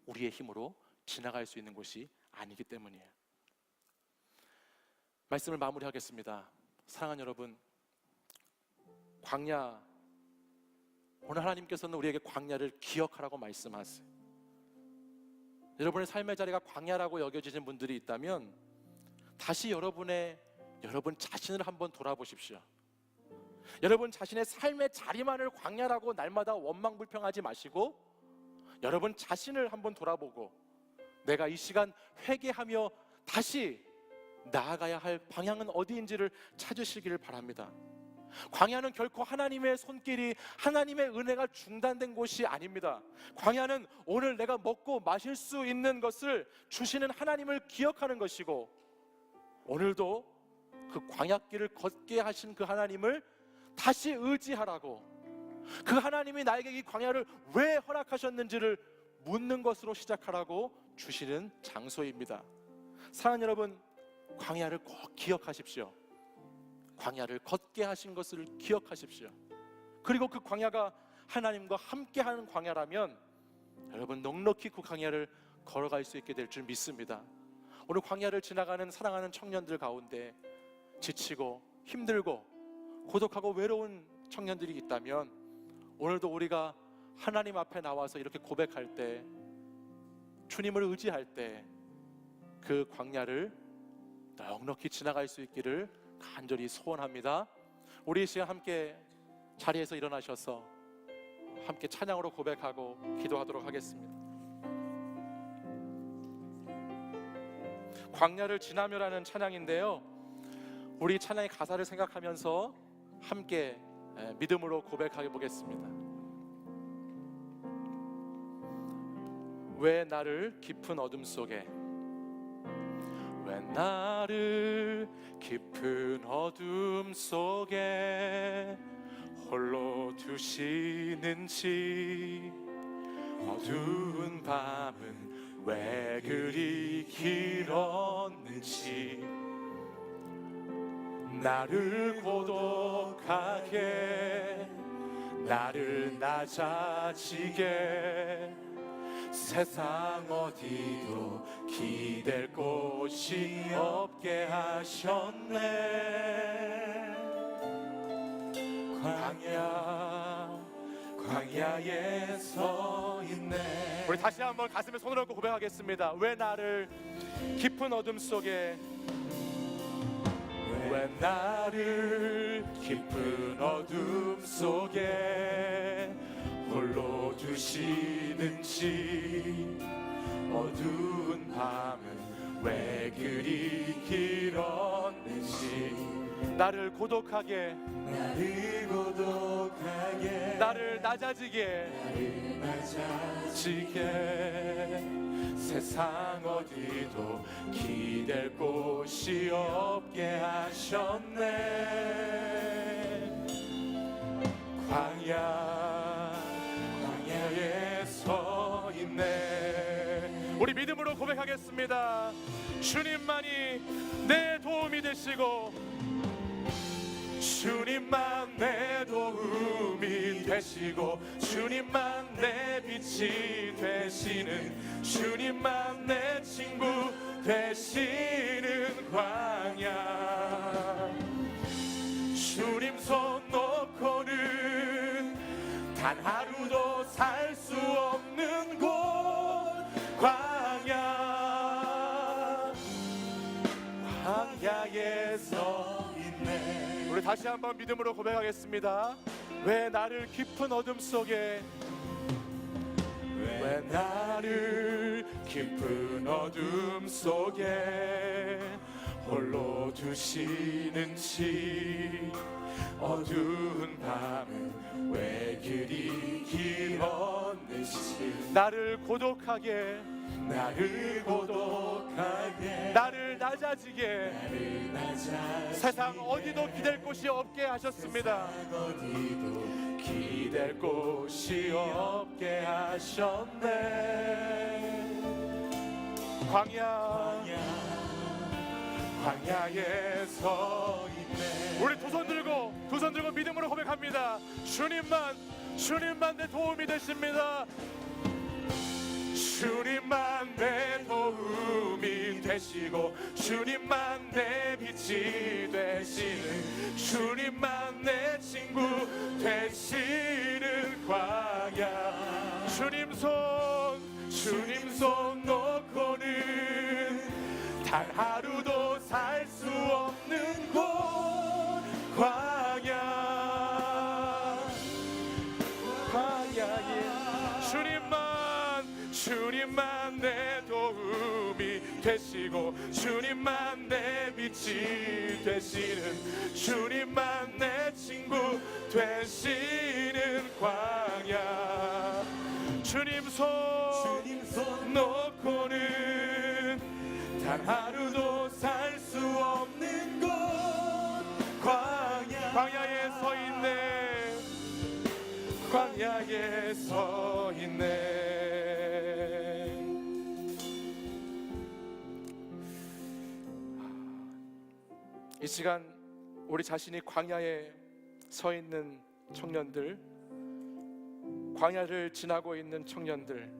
우리의 힘으로 지나갈 수 있는 곳이 아니기 때문이에요. 말씀을 마무리하겠습니다. 사랑하는 여러분, 광야, 오늘 하나님께서는 우리에게 광야를 기억하라고 말씀하세요. 여러분의 삶의 자리가 광야라고 여겨지는 분들이 있다면 다시 여러분 자신을 한번 돌아보십시오. 여러분 자신의 삶의 자리만을 광야라고 날마다 원망불평하지 마시고 여러분 자신을 한번 돌아보고 내가 이 시간 회개하며 다시 나아가야 할 방향은 어디인지를 찾으시기를 바랍니다. 광야는 결코 하나님의 손길이, 하나님의 은혜가 중단된 곳이 아닙니다. 광야는 오늘 내가 먹고 마실 수 있는 것을 주시는 하나님을 기억하는 것이고, 오늘도 그 광야길을 걷게 하신 그 하나님을 다시 의지하라고, 그 하나님이 나에게 이 광야를 왜 허락하셨는지를 묻는 것으로 시작하라고 주시는 장소입니다. 사랑하는 여러분, 광야를 꼭 기억하십시오. 광야를 걷게 하신 것을 기억하십시오. 그리고 그 광야가 하나님과 함께하는 광야라면 여러분 넉넉히 그 광야를 걸어갈 수 있게 될 줄 믿습니다. 오늘 광야를 지나가는 사랑하는 청년들 가운데 지치고 힘들고 고독하고 외로운 청년들이 있다면 오늘도 우리가 하나님 앞에 나와서 이렇게 고백할 때, 주님을 의지할 때 그 광야를 넉넉히 지나갈 수 있기를 간절히 소원합니다. 우리 이 시간 함께 자리에서 일어나셔서 함께 찬양으로 고백하고 기도하도록 하겠습니다. 광야를 지나며라는 찬양인데요, 우리 찬양의 가사를 생각하면서 함께 믿음으로 고백해 보겠습니다. 왜 나를 깊은 어둠 속에, 왜 나를 깊은 어둠 속에 홀로 두시는지, 어두운 밤은 왜 그리 길었는지, 나를 고독하게, 나를 낮아지게, 세상 어디도 기댈 곳이 없게 하셨네. 광야에 서 있네. 우리 다시 한번 가슴에 손을 얹고 고백하겠습니다. 왜 나를 깊은 어둠 속에, 왜 나를 깊은 어둠 속에 홀로 두시는지, 어두운 밤은 왜 그리 길었는지, 나를 고독하게, 나를 낮아지게, 세상 어디도 기댈 곳이 없게 하셨네. 광야에 서 있네. 우리 믿음으로 고백하겠습니다. 주님만이 내 도움이 되시고, 주님만 내 도움이 되시고, 주님만 내 빛이 되시는, 주님만 내 친구 되시는 광야. 주님 손 놓고는 단 하루도 살 수 없는 곳, 광야에 서 있네. 우리 다시 한번 믿음으로 고백하겠습니다. 왜 나를 깊은 어둠 속에, 왜 나를 깊은 어둠 속에 홀로 두시는지, 어두운 밤은 왜 그리 길었는지, 나를 고독하게, 나를 낮아지게, 세상 어디도 기댈 곳이 없게 하셨습니다. 기댈 곳이 없게 하셨네. 광야에 서 있네. 우리 두 손 들고 믿음으로 고백합니다. 주님만 내 도움이 되십니다. 주님만 내 도움이 되시고, 주님만 내 빛이 되시는, 주님만 내 친구 되시는 광야. 주님 손 놓고는 단 하루도 살 수 없는 곳, 광야에 주님만 내 도움이 되시고, 주님만 내 빛이 되시는, 주님만 내 친구 되시는 광야. 주님 손 놓고는 단 하루도 살 수 없는 곳, 광야에 서 있네. 광야에 서 있네. 이 시간 우리 자신이 광야에 서 있는 청년들, 광야를 지나고 있는 청년들,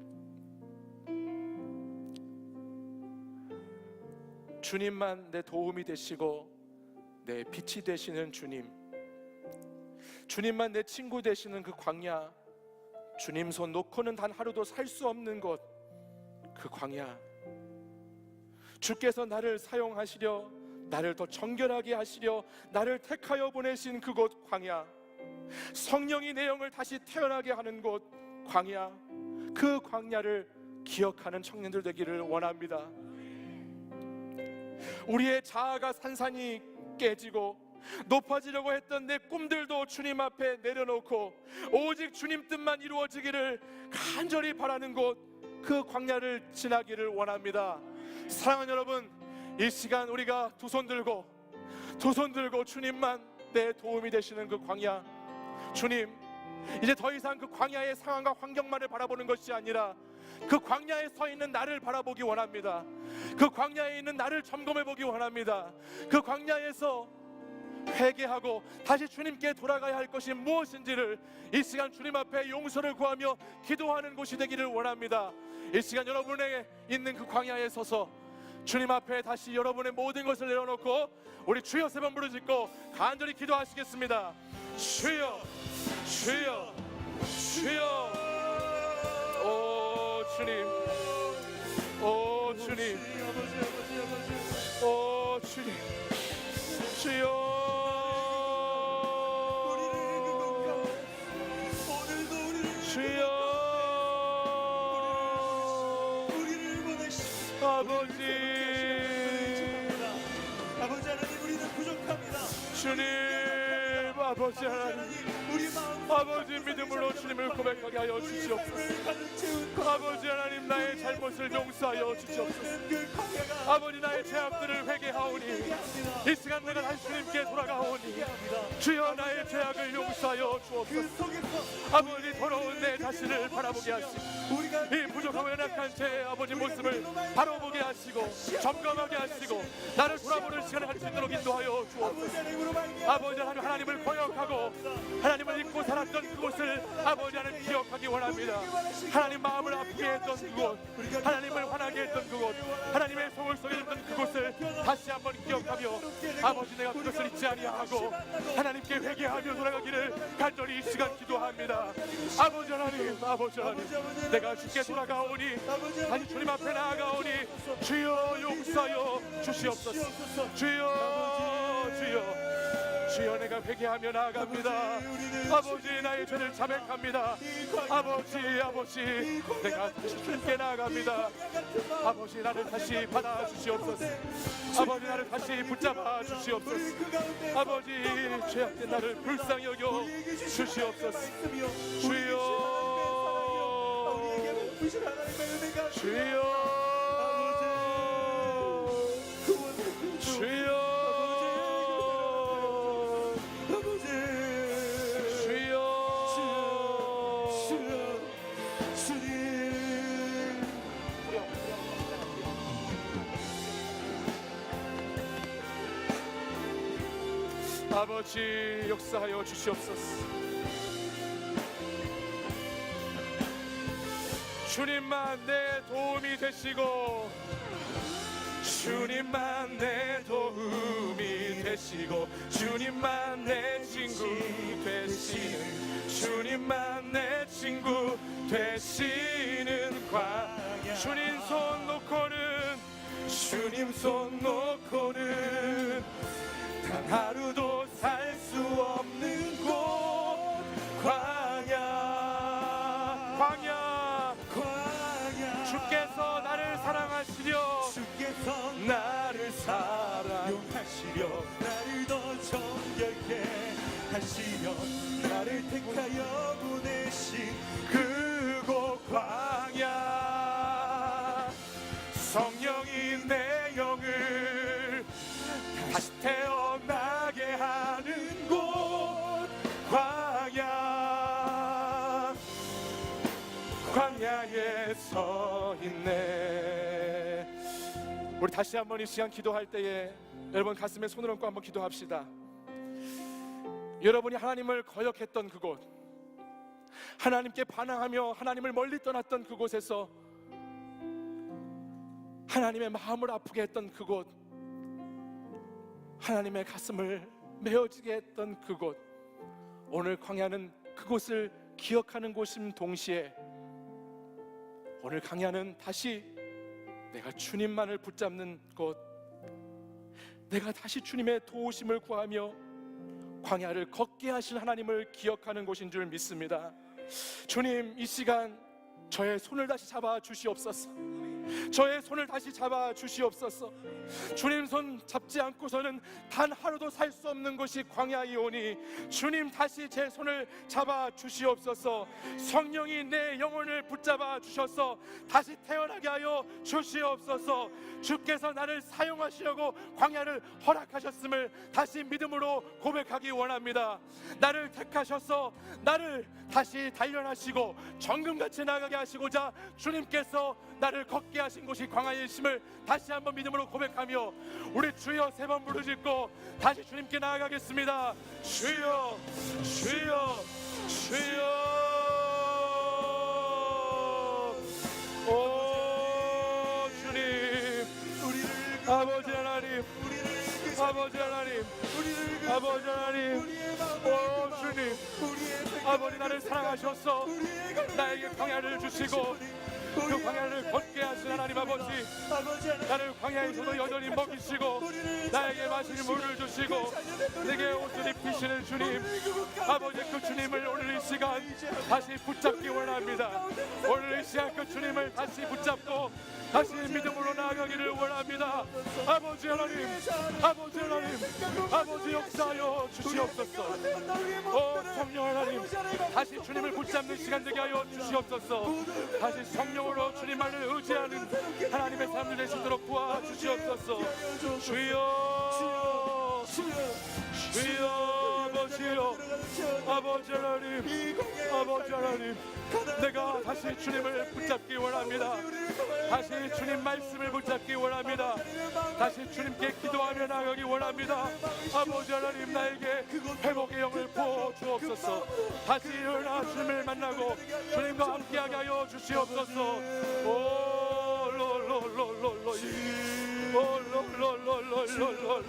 주님만 내 도움이 되시고 내 빛이 되시는 주님, 주님만 내 친구 되시는 그 광야, 주님 손 놓고는 단 하루도 살 수 없는 곳, 그 광야. 주께서 나를 사용하시려, 나를 더 정결하게 하시려 나를 택하여 보내신 그곳 광야, 성령이 내 영을 다시 태어나게 하는 곳 광야, 그 광야를 기억하는 청년들 되기를 원합니다. 우리의 자아가 산산이 깨지고 높아지려고 했던 내 꿈들도 주님 앞에 내려놓고 오직 주님 뜻만 이루어지기를 간절히 바라는 곳, 그 광야를 지나기를 원합니다. 사랑하는 여러분, 이 시간 우리가 두 손 들고 주님만 내 도움이 되시는 그 광야, 주님, 이제 더 이상 그 광야의 상황과 환경만을 바라보는 것이 아니라 그 광야에 서 있는 나를 바라보기 원합니다. 그 광야에 있는 나를 점검해 보기 원합니다. 그 광야에서 회개하고 다시 주님께 돌아가야 할 것이 무엇인지를 이 시간 주님 앞에 용서를 구하며 기도하는 곳이 되기를 원합니다. 이 시간 여러분에게 있는 그 광야에 서서 주님 앞에 다시 여러분의 모든 것을 내려놓고 우리 주여 세 번 부르짖고 간절히 기도하시겠습니다. 주여, 주여, 주여. 오 주님, 오 주님, 오 주님, 주여. 아버지, 아버지 하나님, 우리는 부족합니다. 주님, 아버지 하나님, 아버지 믿음으로 주님을 고백하게 하여 주시옵소서. 아버지 하나님, 나의 잘못을 용서하여 주시옵소서. 아버지, 나의 죄악들을 회개하오니 이 시간 내가 다시 주님께 돌아가오니 주여 나의 죄악을 용서하여 주옵소서. 아버지, 더러운 내 자신을 바라보게 하시고 이 부족하고 연약한 제 아버지 모습을 바로 보게 하시고 점검하게 하시고 나를 돌아보는 시간을 할 수 있도록 인도하여 주옵소서. 아버지 하나님, 하나님을 거역하고 하나님을 잊고 살았던 그곳을 아버지 하나님 기억하기 원합니다. 하나님 마음을 아프게 했던 그곳, 하나님을 화나게 했던 그곳, 하나님의 소울 속에 있던 그곳을 다시 한번 기억하며 아버지 내가 그것을 잊지 아니하고 하나님께 회개하며 돌아가기를 간절히 이 시간 기도합니다. 아버지 하나님, 아버지 하나님, 내가 주께 돌아가오니 다시 주님 앞에 나아가오니 주여 용서하여 주시옵소서. 주여, 주여, 주여 내가 회개하며 나아갑니다. 아버지 나의 죄를 자백합니다. 아버지 내가 다시 주님께 나아갑니다. 아버지 나를 다시 받아주시옵소서. 아버지 나를 다시 붙잡아 주시옵소서. 아버지 죄악된 나를 불쌍히 여겨 주시옵소서. 주여 주여 주여 아버지 역사하여 주시옵소서. 주님만 내 도움이 되시고 주님만 내 도움이 되시고 주님만 내 친구 되시는 주님만 내 친구 되시는 광야 주님 손 놓고는 단 하루도 살 수 없는 곳 광야 주께서 나를 사랑하시려 나를 사랑하시려 나를 더 정결케 하시며 나를 택하여 보내신 그곳 광야 성령이 내 영을 다시 태어나게 하는 곳 광야에 서 있네. 우리 다시 한번 이 시간 기도할 때에 여러분 가슴에 손을 얹고 한번 기도합시다. 여러분이 하나님을 거역했던 그곳, 하나님께 반항하며 하나님을 멀리 떠났던 그곳에서 하나님의 마음을 아프게 했던 그곳, 하나님의 가슴을 메어지게 했던 그곳, 오늘 광야는 그곳을 기억하는 곳임 동시에 오늘 광야는 다시 내가 주님만을 붙잡는 곳, 내가 다시 주님의 도우심을 구하며 광야를 걷게 하실 하나님을 기억하는 곳인 줄 믿습니다. 주님, 이 시간 저의 손을 다시 잡아 주시옵소서. 저의 손을 다시 잡아 주시옵소서. 주님 손 잡지 않고서는 단 하루도 살 수 없는 것이 광야이오니 주님 다시 제 손을 잡아 주시옵소서. 성령이 내 영혼을 붙잡아 주셔서 다시 태어나게 하여 주시옵소서. 주께서 나를 사용하시려고 광야를 허락하셨음을 다시 믿음으로 고백하기 원합니다. 나를 택하셔서 나를 다시 단련하시고 정금같이 나가게 하시고자 주님께서 나를 걷게 하신 곳이 광야이심을 다시 한번 믿음으로 고백하며 우리 주여 세 번 부르짖고 다시 주님께 나아가겠습니다. 주여 주여 주여. 오 주님, 아버지 하나님, 아버지 하나님, 아버지 하나님, 오 주님, 아버지 나를 사랑하셔서 나에게 광야를 주시고 그 광야를 걷게 하신 하나님 아버지, 나를 광야에서도 여전히 먹이시고 나에게 마실 물을 주시고 내게 옷을 입히시는 주님, 아버지 그 주님을 오늘 이 시간 다시 붙잡기 원합니다. 오늘 이 시간 그 주님을 다시 붙잡고 다시 믿음으로 나아가기를 원합니다. 아버지 하나님, 아버지 하나님, 아버지 역사하여 주시옵소서. 오 성령 하나님, 다시 주님을 붙잡는 시간 되게 하여 주시옵소서. 다시 성령으로 주님만을 의지하는 하나님의 삶을 되시도록 도와주시옵소서. 주여 주여 아버지여, 아버지 하나님, 아버지 하나님, 내가 다시 주님을 붙잡기 원합니다. 다시 주님 말씀을 붙잡기 원합니다. 다시 주님께 기도하며 나가기 원합니다. 아버지 하나님, 나에게 회복의 영을 부어 주옵소서. 다시 일어나 주님을 만나고 주님과 함께하게 하여 주시옵소서. 오 롤롤롤롤롤 오 롤롤롤롤롤롤롤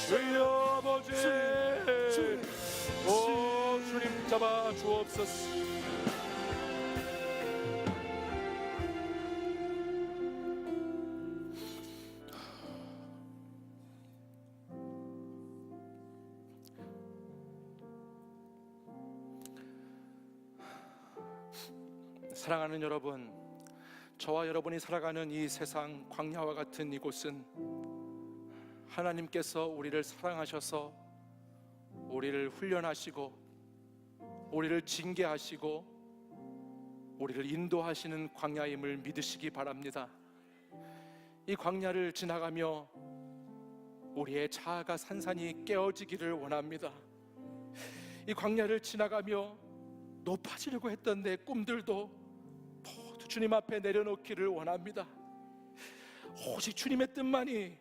주여 아버지, 오 주님 붙잡아 주옵소서. 사랑하는 여러분, 저와 여러분이 살아가는 이 세상 광야와 같은 이곳은 하나님께서 우리를 사랑하셔서 우리를 훈련하시고 우리를 징계하시고 우리를 인도하시는 광야임을 믿으시기 바랍니다. 이 광야를 지나가며 우리의 자아가 산산이 깨어지기를 원합니다. 이 광야를 지나가며 높아지려고 했던 내 꿈들도 모두 주님 앞에 내려놓기를 원합니다. 오직 주님의 뜻만이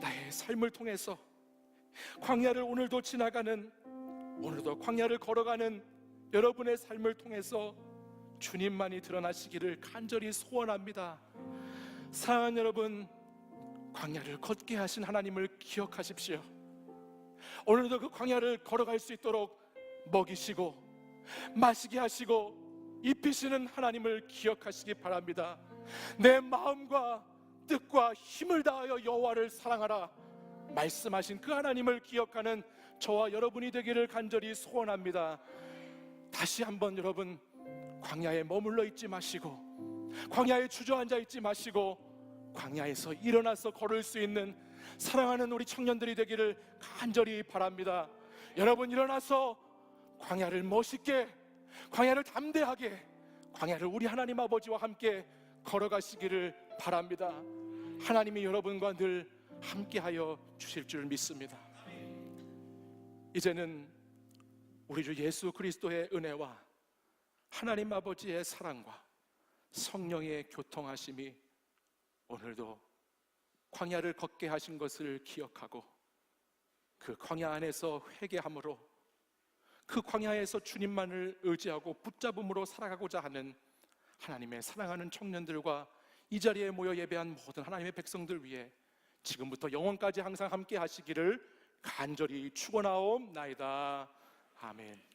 나의 삶을 통해서 광야를 오늘도 지나가는, 오늘도 광야를 걸어가는 여러분의 삶을 통해서 주님만이 드러나시기를 간절히 소원합니다. 사랑하는 여러분, 광야를 걷게 하신 하나님을 기억하십시오. 오늘도 그 광야를 걸어갈 수 있도록 먹이시고 마시게 하시고 입히시는 하나님을 기억하시기 바랍니다. 내 마음과 뜻과 힘을 다하여 여호와를 사랑하라 말씀하신 그 하나님을 기억하는 저와 여러분이 되기를 간절히 소원합니다. 다시 한번 여러분, 광야에 머물러 있지 마시고, 광야에 주저앉아 있지 마시고, 광야에서 일어나서 걸을 수 있는 사랑하는 우리 청년들이 되기를 간절히 바랍니다. 여러분, 일어나서 광야를 멋있게, 광야를 담대하게, 광야를 우리 하나님 아버지와 함께 걸어가시기를 바랍니다. 하나님이 여러분과 늘 함께하여 주실 줄 믿습니다. 이제는 우리 주 예수 그리스도의 은혜와 하나님 아버지의 사랑과 성령의 교통하심이 오늘도 광야를 걷게 하신 것을 기억하고 그 광야 안에서 회개함으로, 그 광야에서 주님만을 의지하고 붙잡음으로 살아가고자 하는 하나님의 사랑하는 청년들과 이 자리에 모여 예배한 모든 하나님의 백성들 위해 지금부터 영원까지 항상 함께 하시기를 간절히 축원하옵나이다. 아멘.